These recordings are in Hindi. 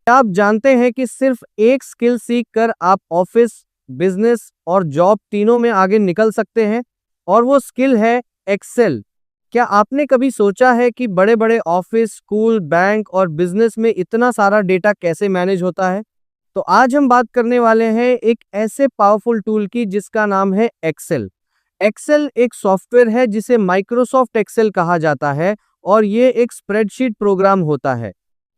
आप जानते हैं कि सिर्फ एक स्किल सीख कर आप ऑफिस, बिजनेस और जॉब तीनों में आगे निकल सकते हैं, और वो स्किल है एक्सेल। क्या आपने कभी सोचा है कि बड़े बड़े ऑफिस, स्कूल, बैंक और बिजनेस में इतना सारा डेटा कैसे मैनेज होता है? तो आज हम बात करने वाले हैं एक ऐसे पावरफुल टूल की जिसका नाम है एक्सेल। एक्सेल एक सॉफ्टवेयर है जिसे माइक्रोसॉफ्ट एक्सेल कहा जाता है, और ये एक स्प्रेडशीट प्रोग्राम होता है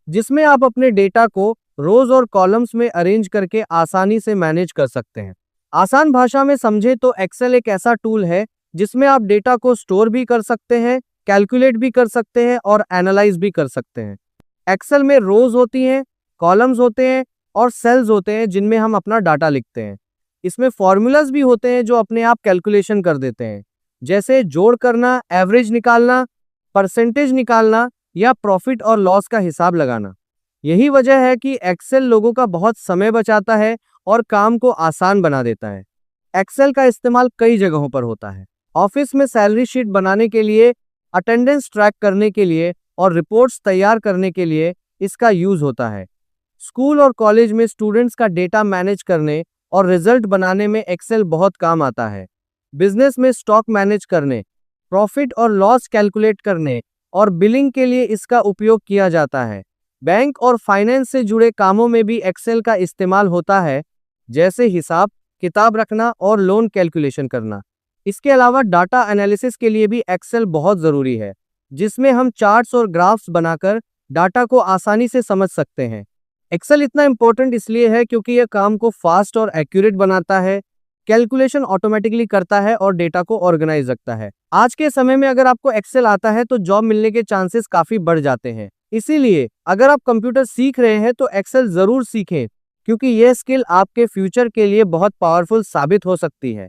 जिसमें आप अपने डेटा को रोज और कॉलम्स में अरेंज करके आसानी से मैनेज कर सकते हैं। आसान भाषा में समझे तो एक्सेल एक ऐसा टूल है जिसमें आप डेटा को स्टोर भी कर सकते हैं, कैलकुलेट भी कर सकते हैं और एनालाइज भी कर सकते हैं। एक्सेल में रोज होती हैं, कॉलम्स होते हैं और सेल्स होते हैं जिनमें हम अपना डाटा लिखते हैं। इसमें फॉर्मूलाज भी होते हैं जो अपने आप कैलकुलेशन कर देते हैं, जैसे जोड़ करना, एवरेज निकालना, परसेंटेज निकालना या प्रॉफिट और लॉस का हिसाब लगाना। यही वजह है कि एक्सेल लोगों का बहुत समय बचाता है और काम को आसान बना देता है। एक्सेल का इस्तेमाल कई जगहों पर होता है। ऑफिस में सैलरी शीट बनाने के लिए, अटेंडेंस ट्रैक करने के लिए और रिपोर्ट्स तैयार करने के लिए इसका यूज होता है। स्कूल और कॉलेज में स्टूडेंट्स का डेटा मैनेज करने और रिजल्ट बनाने में एक्सेल बहुत काम आता है। बिजनेस में स्टॉक मैनेज करने, प्रॉफिट और लॉस कैलकुलेट करने और बिलिंग के लिए इसका उपयोग किया जाता है। बैंक और फाइनेंस से जुड़े कामों में भी एक्सेल का इस्तेमाल होता है, जैसे हिसाब किताब रखना और लोन कैलकुलेशन करना। इसके अलावा डाटा एनालिसिस के लिए भी एक्सेल बहुत ज़रूरी है, जिसमें हम चार्ट्स और ग्राफ्स बनाकर डाटा को आसानी से समझ सकते हैं। एक्सेल इतना इम्पोर्टेंट इसलिए है क्योंकि यह काम को फास्ट और एक्यूरेट बनाता है, कैलकुलेशन ऑटोमेटिकली करता है और डेटा को ऑर्गेनाइज रखता है। आज के समय में अगर आपको एक्सेल आता है तो जॉब मिलने के चांसेस काफी बढ़ जाते हैं। इसीलिए अगर आप कंप्यूटर सीख रहे हैं तो एक्सेल जरूर सीखें, क्योंकि यह स्किल आपके फ्यूचर के लिए बहुत पावरफुल साबित हो सकती है।